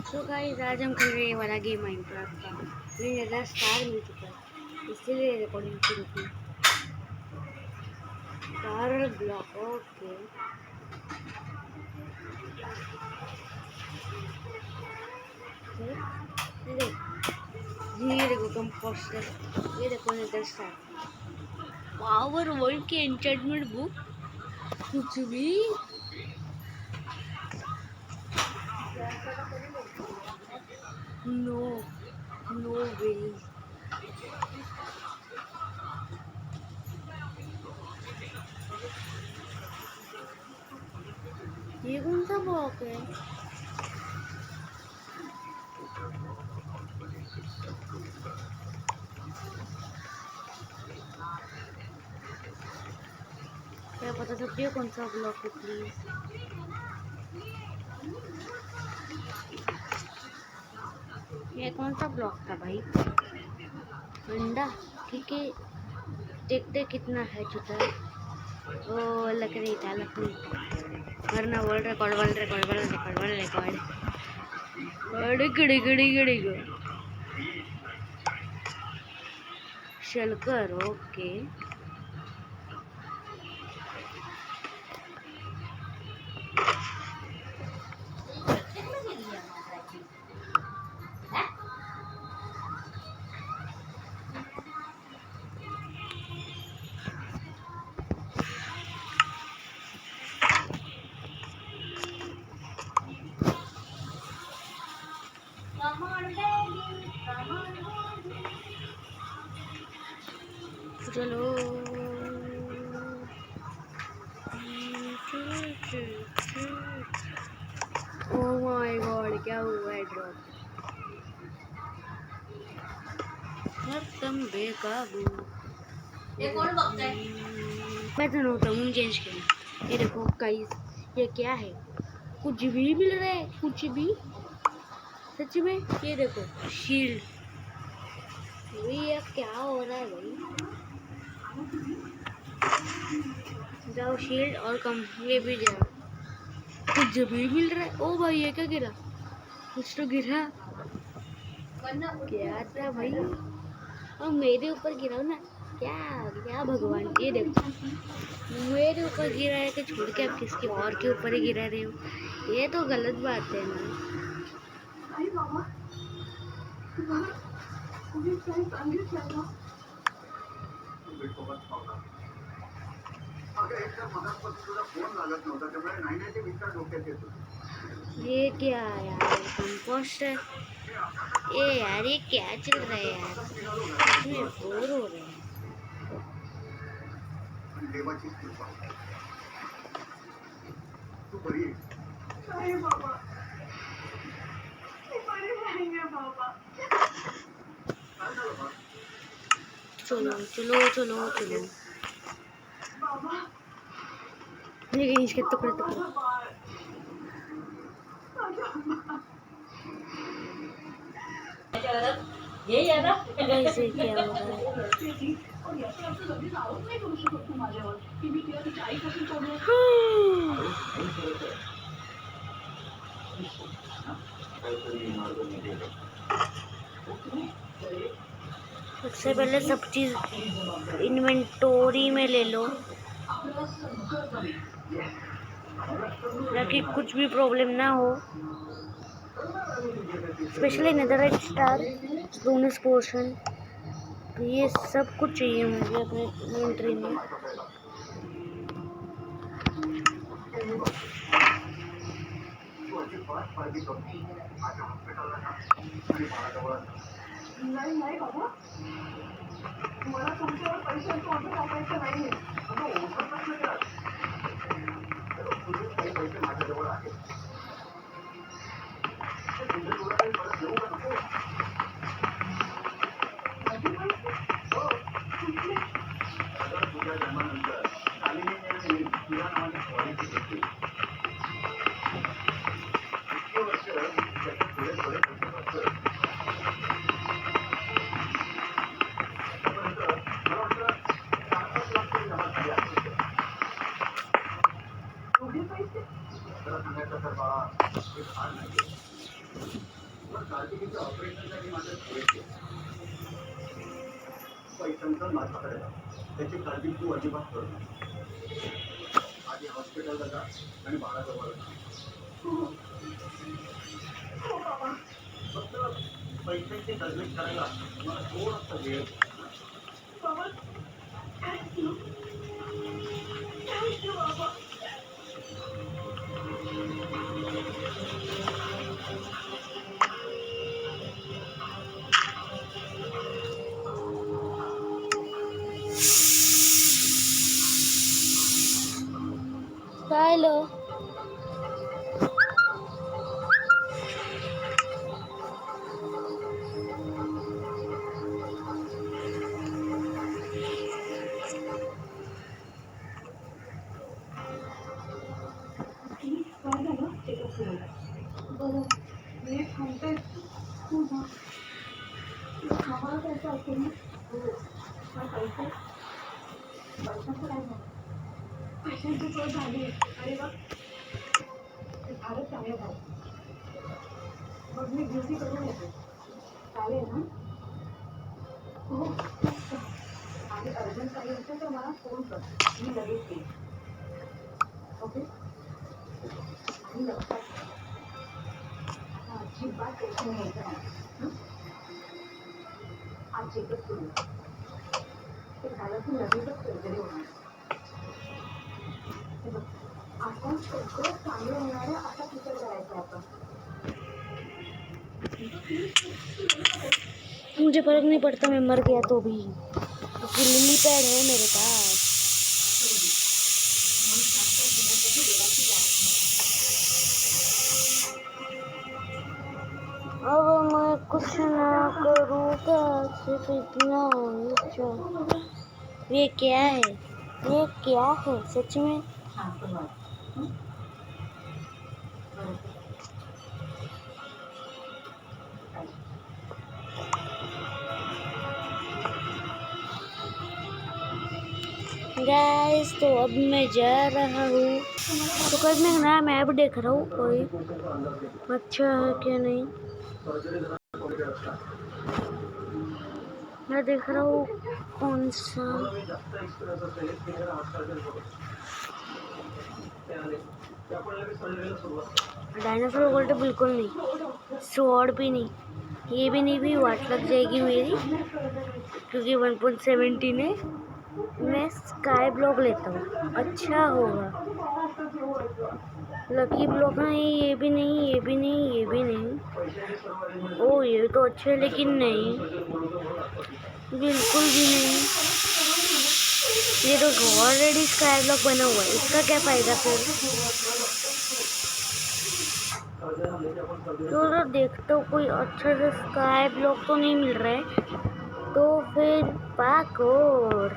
So guys आज हम खेल रहे हैं वाला गेम माइनक्राफ्ट का। मुझे 10 स्टार मिल चुका है, इसीलिए रिकॉर्डिंग शुरू की। Star block okay. ये देखो कंपोस्टर, ये देखो ने 10 स्टार। पावर वर्ल्ड की एन्चेंटमेंट बुक, कुछ भी नो नो वे। ये कौन सा ब्लॉक है? क्या पता सकती हो कौन सा ब्लॉक है प्लीज? ये कौन सा ब्लॉक था भाई? अंडा ठीक है। देखते कितना है चुता। ओ लकड़ी था, लकड़ी वरना world record world record world record world record. अरे गड़ी गड़ी गड़ी गो शलकर ओके। चलो ओह माय गॉड क्या हुआ है ड्रॉप? एकदम बेकाबू। ये कौन बकता है? मैं तो नोट हूँ चेंज किया। ये देखो गाइस, ये क्या है? कुछ भी मिल रहा है, कुछ भी सच में। ये देखो शील्ड। ये क्या हो रहा है भाई? जाओ शील्ड और कम ये भी जाओ। कुछ भी मिल रहा है। ओ भाई ये क्या गिरा? कुछ तो गिरा। क्या था भाई? और मेरे ऊपर गिरा ना। क्या क्या भगवान, ये देखो मेरे ऊपर गिरा है कि छोड़ के आप किसके और के ऊपर ही गिरा रहे हो? ये तो गलत बात है ना। ये क्या यार कंपोस्ट है? ये यार ये क्या चल रहा है यार? इसमें बोर हो रहे हैं। चलो चलो चलो चलो लेकिन इसके टुकड़े टुकड़े कैसे क्या हो रहा है? सबसे पहले सब चीज इन्वेंटोरी में ले लो ताकि कुछ भी प्रॉब्लम ना हो। Specially netherite star, bonus portion, ये सब कुछ चाहिए मुझे अपने इन्वेंटरी में। नाही बाबा, मला तुमच्यावर पैशांचं ऑर्डर टाकायचं नाहीये. पैसे माझ्याजवळ आहेत. तुझ्या जन्मानंतर शालिनीने तुझ्या नावाने पॉलिसी घेतली. इतके वर्ष त्याचे थोडे थोडे पैसे वाचत. पैसे सांगायचं तर बाळा एक हार नाही. हेलो। मुझे फर्क नहीं पड़ता मैं मर गया तो भी, क्योंकि लिली पैड है मेरे पास। अब मैं कुछ ना करूँगा, सिर्फ इतना अच्छा। ये क्या है? ये क्या है सच में? गाइस तो अब मैं जा रहा हूँ। तो कल मैं नया मैप देख रहा हूँ, कोई अच्छा है क्या नहीं। मैं देख रहा हूँ कौन सा डायनासोर गोल्ड, बिल्कुल नहीं, स्वॉर्ड भी नहीं, ये भी नहीं, भी वाट लग जाएगी मेरी क्योंकि 1.17 है। मैं स्काई ब्लॉक लेता हूँ, अच्छा होगा। लकी ब्लॉक नहीं, ये भी नहीं, ये भी नहीं, ये भी नहीं। ओ ये तो अच्छा है, लेकिन नहीं, बिल्कुल भी नहीं। ये तो ऑलरेडी स्काई ब्लॉक बना हुआ है, इसका क्या फायदा फिर। चलो देखता हूँ कोई अच्छा सा स्काई ब्लॉक तो नहीं मिल रहा है, तो फिर पार्कोर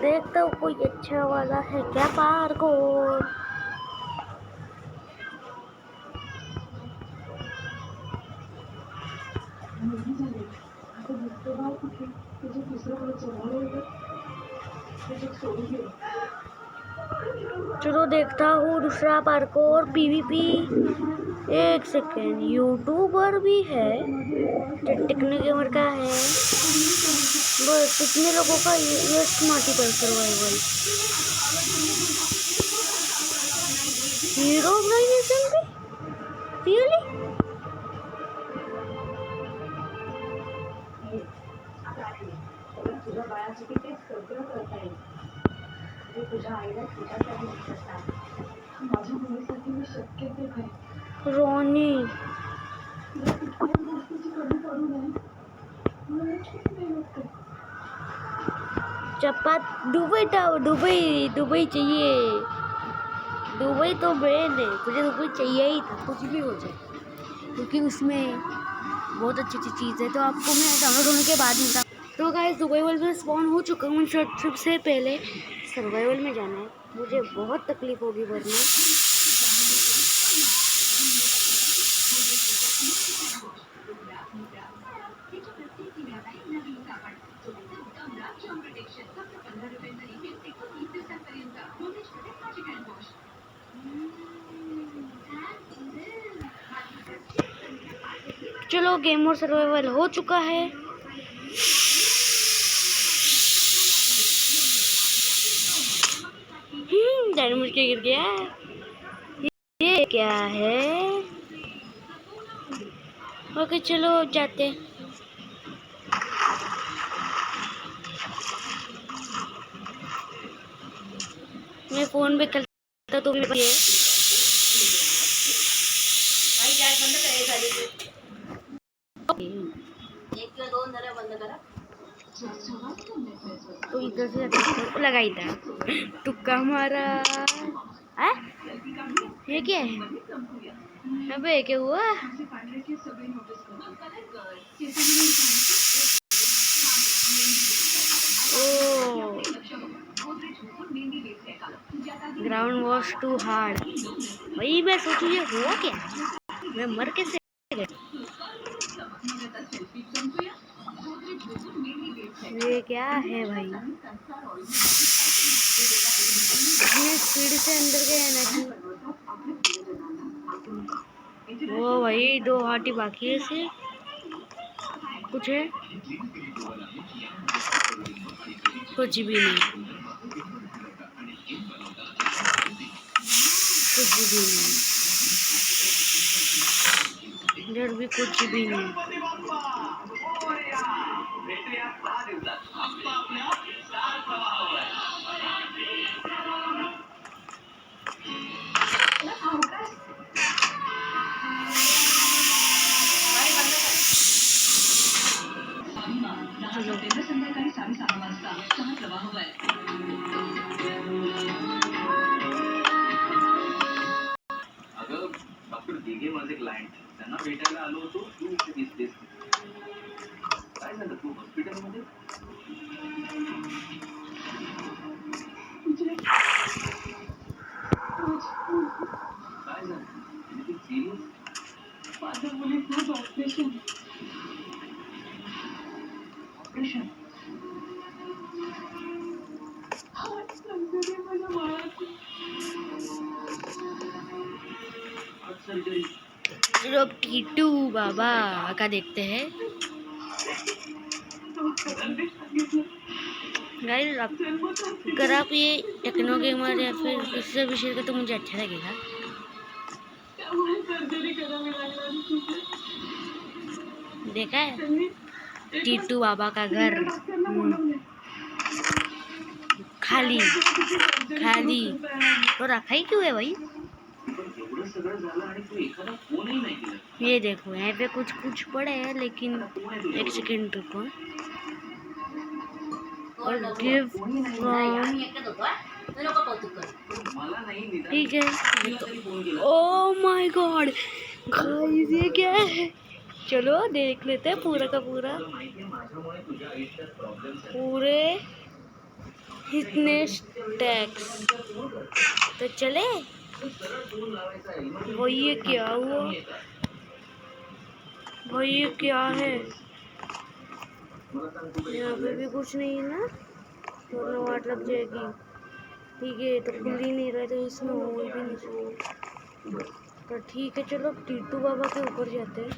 देखता हूँ कोई अच्छा वाला है क्या। पार्कोर चलो देखता हूँ दूसरा पार्कोर पीवीपी। एक सेकेंड, यूट्यूबर भी है, टेक्निक गेमर का है, बस कितने लोगों का ये मल्टीप्लेयर सर्वाइवल। हीरो ऑर्गेनाइजेशन भी रियली? रोनी चपात दुबई टावर, दुबई चाहिए, दुबई तो ब्रांड है, मुझे दुबई चाहिए ही था, कुछ भी हो जाए, क्योंकि उसमें बहुत अच्छी अच्छी चीज़ है। तो आपको मैं डाउनलोड होने के बाद मिलता। तो गाइस दुबई में स्पॉन हो चुका हूँ, सबसे पहले सर्वाइवल में जाना है, मुझे बहुत तकलीफ होगी वरना। चलो गेम और सर्वाइवल हो चुका है। डायनामिट के गिर गया। ये क्या है? ओके चलो जाते हैं। मैं फोन पे खेलता तो भी ये एक या दोन जरा बंद करा तो इधर से लगाई था तुक्का मारा। आ? ये क्या है? अबे क्या हुआ? ओ ग्राउंड वॉश टू हार्ड। भाई मैं सोचू ये हुआ क्या? मैं मर कैसे गया? ये क्या है भाई? इतने स्पीड से अंदर गया ना कि वो भाई 2 हाथी बाकी है से कुछ है कुछ भी नहीं कुछ भी नहीं इधर भी कुछ भी नहीं। डॉक्टर दिघे माझे क्लायंट त्यांना भेटायला आलो होतो तू दिसतेस काय झालं तू हॉस्पिटलमध्ये काय झालं एनिथिंग सिरियस माझ्या मुलीचं ऑपरेशन ऑपरेशन माझ्या बाळाचं सर्जरी। चलो टीटू बाबा का देखते हैं। गाइस अगर आप ये टेक्नो गेमर या फिर किसी से भी शेयर करते तो मुझे अच्छा लगेगा। देखा है टीटू बाबा का घर खाली खाली तो रखा ही क्यों है भाई? ये देखो यहाँ पे कुछ कुछ पड़े हैं लेकिन एक सेकेंड रुको। और गिव ठीक है। ओह माय गॉड गाइस ये क्या है? चलो देख लेते हैं पूरा का पूरा पूरे इतने टैक्स तो चले। भाई ये क्या हुआ? भाई ये क्या है? यहाँ पे भी कुछ नहीं है ना तो वाट लग जाएगी। ठीक है तो खुल ही नहीं रहा तो इसमें हो भी नहीं सकता। तो ठीक है चलो टीटू बाबा के ऊपर जाते हैं।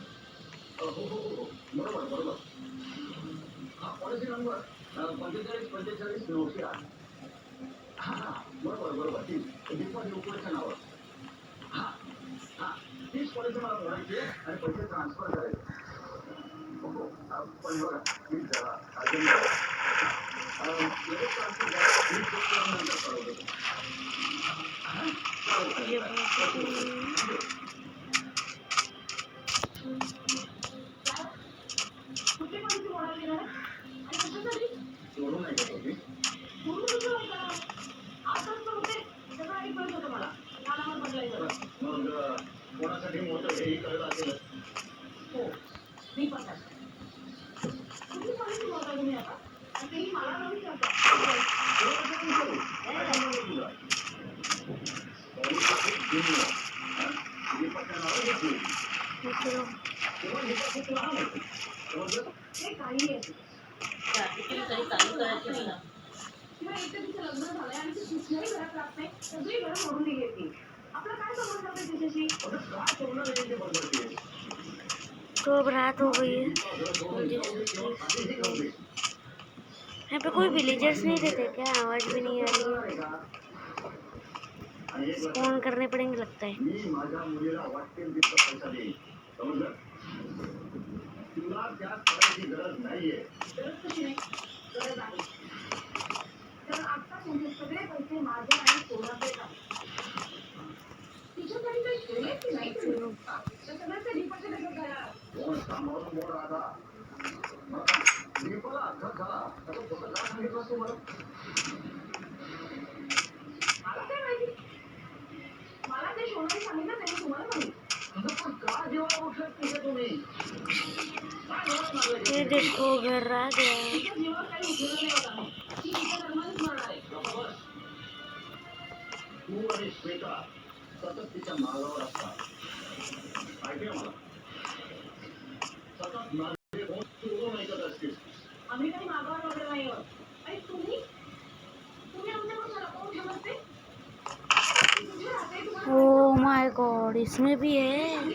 तो अब रात हो गई है। यहाँ पे कोई विलेजर्स नहीं रहते क्या? आवाज भी नहीं आ रही है। स्पॉन करने पड़ेंगे लगता है। ये देखो घर आ गया। ओह माय गॉड, इसमें भी है।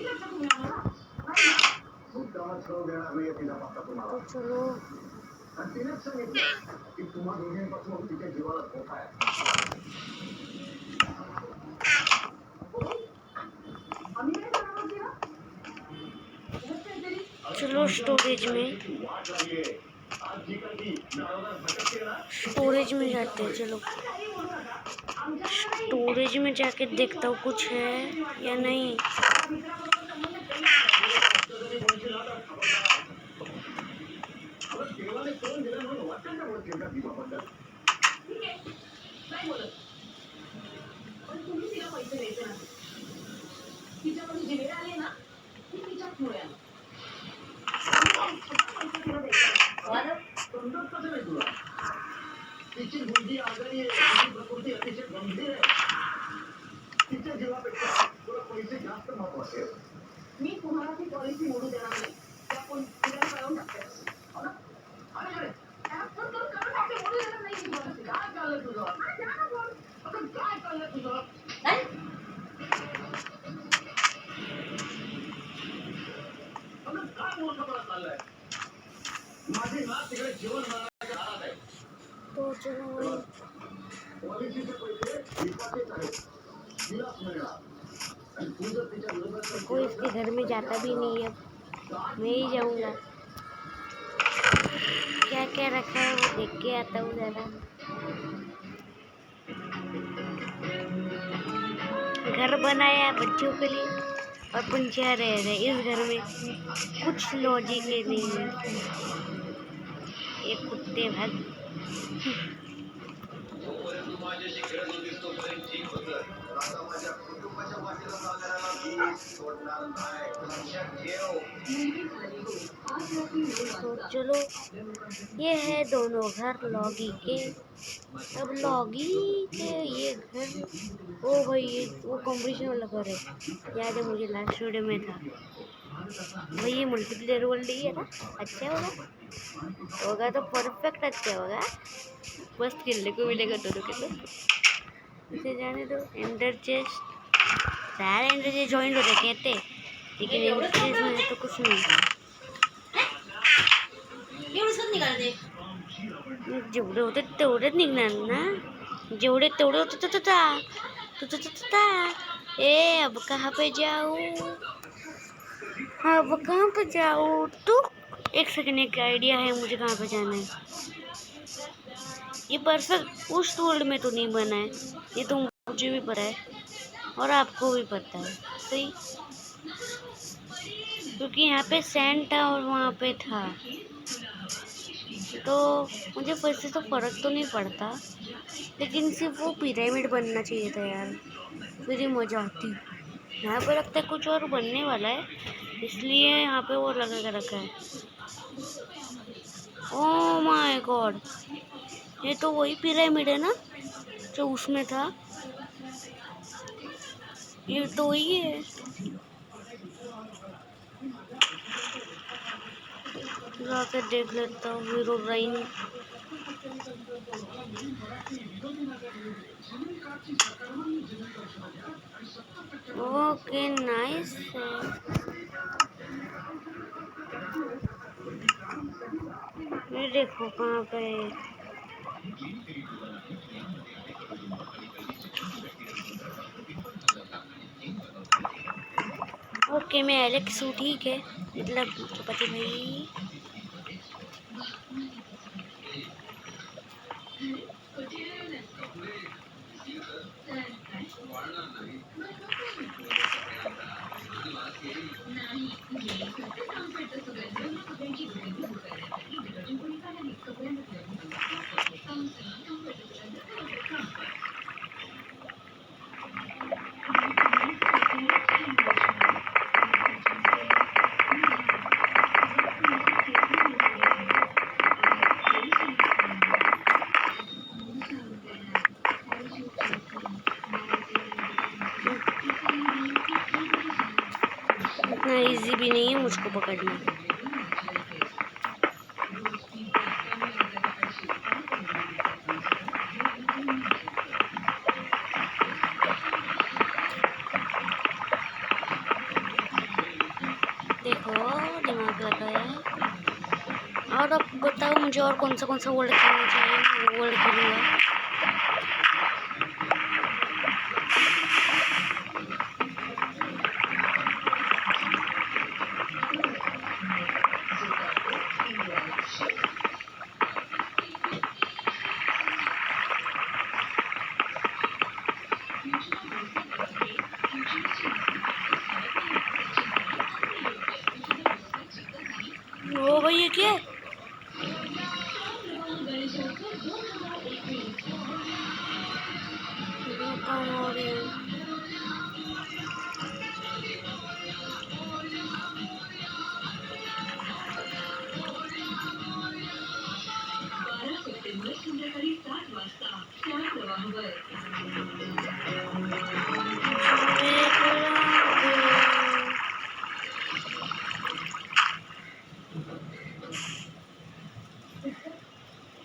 तो चलो चलो स्टोरेज में जाते हैं। चलो स्टोरेज में जाके देखता हूँ कुछ है या नहीं। मी तुम्हाला ती पॉलिसी मोडू देणार नाही. त्या कोण तिला कळवून टाकते. हो ना? अरे अरे त्याला फोन करून कळवून टाकते. मोडू देणार नाही ती पॉलिसी. काय चाललंय तुझं? काय झालं बोल? अगं काय चाललंय तुझं? काय? अगं काय मोठं चाललंय? माझे ना तिकडे जीवन मरणाच्या दारात आहे. तो चलो पॉलिसीचे पैसे विकासेच आहेत. तिलाच मिळणार. कोई इसके घर में जाता भी नहीं है, मैं ही जाऊंगा। क्या क्या रखा है वो देख के आता हूँ ज़रा। घर बनाया बच्चों के लिए और पंछियाँ रह रहे इस घर में। कुछ लॉजिक नहीं है। एक कुत्ते भाग तो चलो ये है दोनों घर लॉगी के। अब लॉगी के ये घर, ओ भाई ये वो कॉम्पिटिशन वाला घर है, याद है मुझे लास्ट वीडियो में था भाई। ये मल्टीप्लेयर वर्ल्ड ही है ना, अच्छा होगा तो परफेक्ट अच्छा होगा। बस खेलने को मिलेगा दोनों के तो इसे जाने दो। एंडर चेस्ट सारे एंडर चेस्ट ज्वाइन हो रहे कहते, लेकिन एंडर चेस्ट में तो कुछ नहीं। जेवढे होते तेवढेच निघणार ना, जेवढे तेवढे होते ए अब कहाँ पे जाऊँ, अब कहाँ पे जाऊँ? तो एक सेकंड, एक आइडिया है मुझे कहाँ पे जाना है। ये परफेक्ट उस वर्ल्ड में तो नहीं बना है, ये तो मुझे भी पता है और आपको भी पता है सही, क्योंकि यहाँ पे सैंड था और वहाँ पे था, तो मुझे वैसे तो फ़र्क तो नहीं पड़ता, लेकिन सिर्फ वो पिरामिड बनना चाहिए था यार, फिर ही मज़ा आती। यहाँ पे लगता है कुछ और बनने वाला है, इसलिए यहाँ पे वो लगा कर रखा है। ओह माय गॉड, ये तो वही पिरामिड है ना जो उसमें था, ये तो वही है। जाकर देख लेता हूँ हीरोब्राइन। ओके नाइस है। देखो कहाँ पे है। ओके मैं एलेक्स हूँ, ठीक है, मतलब चुपति भाई। इतना इजी भी नहीं है मुझको पकड़ना। देखो दिमाग लगाया। और अब बताओ मुझे और कौन सा वर्ड खेलना चाहिए, मैं वो वर्ड खेलूँगा। ओ भाई ये क्या है? काम हो रही है।